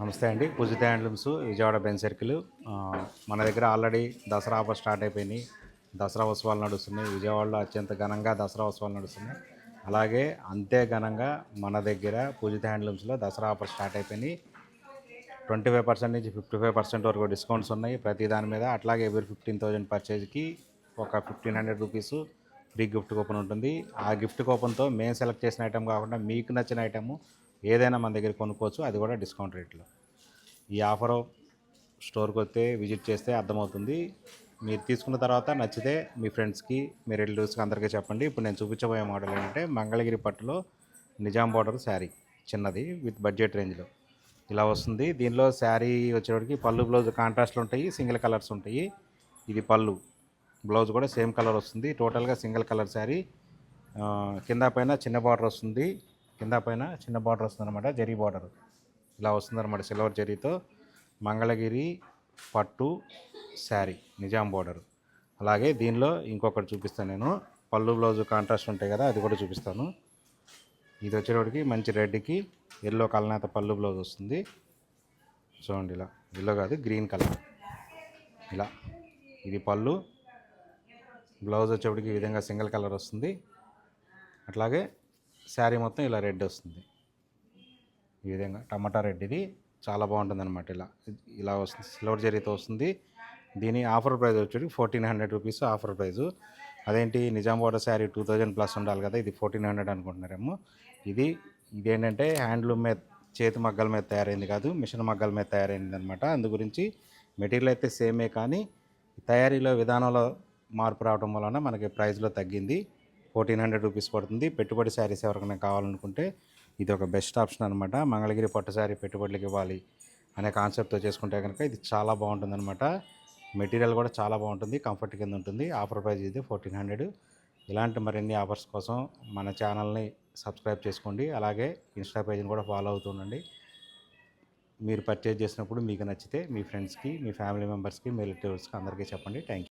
నమస్తే అండి. పూజిత handlooms Vijayawada Benz circle. మన దగ్గర ఆల్రెడీ దసరా ఆఫర్ స్టార్ట్ అయిపోయినాయి. దసరా ఉత్సవాలు నడుస్తున్నాయి. విజయవాడలో అత్యంత ఘనంగా దసరా ఉత్సవాలు నడుస్తున్నాయి. అలాగే అంతే ఘనంగా మన దగ్గర పూజిత హ్యాండ్లూమ్స్లో దసరా ఆఫర్ స్టార్ట్ అయిపోయినాయి. 25% నుంచి 55% వరకు డిస్కౌంట్స్ ఉన్నాయి ప్రతి దాని మీద. అట్లాగే ఎవరి 15,000 పర్చేజ్కి ఒక 1,500 రూపీస్ ఫ్రీ గిఫ్ట్ కూపన్ ఉంటుంది. ఆ గిఫ్ట్ కూపన్తో మేము సెలెక్ట్ చేసిన ఐటెం కాకుండా మీకు నచ్చిన ఐటెము ఏదైనా మన దగ్గర కొనుక్కోవచ్చు, అది కూడా డిస్కౌంట్ రేట్లో. ఈ ఆఫరు స్టోర్కి వస్తే విజిట్ చేస్తే అర్థమవుతుంది. మీరు తీసుకున్న తర్వాత నచ్చితే మీ ఫ్రెండ్స్కి, మీ రిలేటివ్స్కి అందరికీ చెప్పండి. ఇప్పుడు నేను చూపించబోయే మోడల్ ఏంటంటే మంగళగిరి పట్టులో నిజాం బార్డర్ శారీ, చిన్నది విత్ బడ్జెట్ రేంజ్లో ఇలా వస్తుంది. దీనిలో శారీ వచ్చేటికి పళ్ళు బ్లౌజ్ కాంట్రాస్ట్లు ఉంటాయి, సింగిల్ కలర్స్ ఉంటాయి. ఇది పళ్ళు, బ్లౌజ్ కూడా సేమ్ కలర్ వస్తుంది. టోటల్గా సింగిల్ కలర్ శారీ. కింద పైన చిన్న బార్డర్ వస్తుంది, కింద పైన చిన్న బార్డర్ వస్తుంది అనమాట. జరీ బార్డర్ ఇలా వస్తుంది అనమాట, సిల్వర్ జరీతో. మంగళగిరి పట్టు శారీ, నిజాం బార్డర్. అలాగే దీనిలో ఇంకొకటి చూపిస్తాను నేను. పళ్ళు బ్లౌజ్ కాంట్రాస్ట్ ఉంటాయి కదా, అది కూడా చూపిస్తాను. ఇది వచ్చేటప్పటికి మంచి రెడ్కి ఎల్లో కలనేత పళ్ళు బ్లౌజ్ వస్తుంది. చూడండి, ఇలా ఎల్లో కాదు గ్రీన్ కలర్. ఇలా ఇది పళ్ళు, బ్లౌజ్ వచ్చేప్పటికి ఈ విధంగా సింగిల్ కలర్ వస్తుంది. అట్లాగే శారీ మొత్తం ఇలా రెడ్ వస్తుంది, ఈ విధంగా టమాటా రెడ్. ఇది చాలా బాగుంటుంది అనమాట. ఇలా ఇలా వస్తుంది, సిల్వర్ జరీతో వస్తుంది. దీని ఆఫర్ ప్రైస్ వచ్చేది 1,400 రూపీస్ ఆఫర్ ప్రైజు. అదేంటి నిజాం బార్డర్ శారీ 2,000 ప్లస్ ఉండాలి కదా, ఇది 1,400 అనుకుంటున్నారేమో. ఇదేంటంటే హ్యాండ్లూమ్ మీద, చేతి మగ్గల మీద తయారైంది కాదు, మిషన్ మగ్గల మీద తయారైంది అనమాట. అందు గురించి మెటీరియల్ అయితే సేమే, కానీ తయారీలో విధానంలో మార్పు రావడం వలన మనకి ప్రైస్లో తగ్గింది. 1,400 రూపీస్ పడుతుంది. పెట్టుబడి శారీస్ ఎవరికైనా కావాలనుకుంటే ఇది ఒక బెస్ట్ ఆప్షన్ అనమాట. మంగళగిరి పట్టు శారీ పెట్టుబడులకు ఇవ్వాలి అనే కాన్సెప్ట్తో చేసుకుంటే కనుక ఇది చాలా బాగుంటుంది అనమాట. మెటీరియల్ కూడా చాలా బాగుంటుంది, కంఫర్ట్ కింద ఉంటుంది. ఆఫర్ ప్రైస్ ఇది 1,400. ఇలాంటి మరిన్ని ఆఫర్స్ కోసం మన ఛానల్ని సబ్స్క్రైబ్ చేసుకోండి. అలాగే ఇన్స్టా పేజ్ని కూడా ఫాలో అవుతుండండి. మీరు పర్చేజ్ చేసినప్పుడు మీకు నచ్చితే మీ ఫ్రెండ్స్కి, మీ ఫ్యామిలీ మెంబర్స్కి, మీ రిలేటివ్స్కి అందరికీ చెప్పండి. Thank you.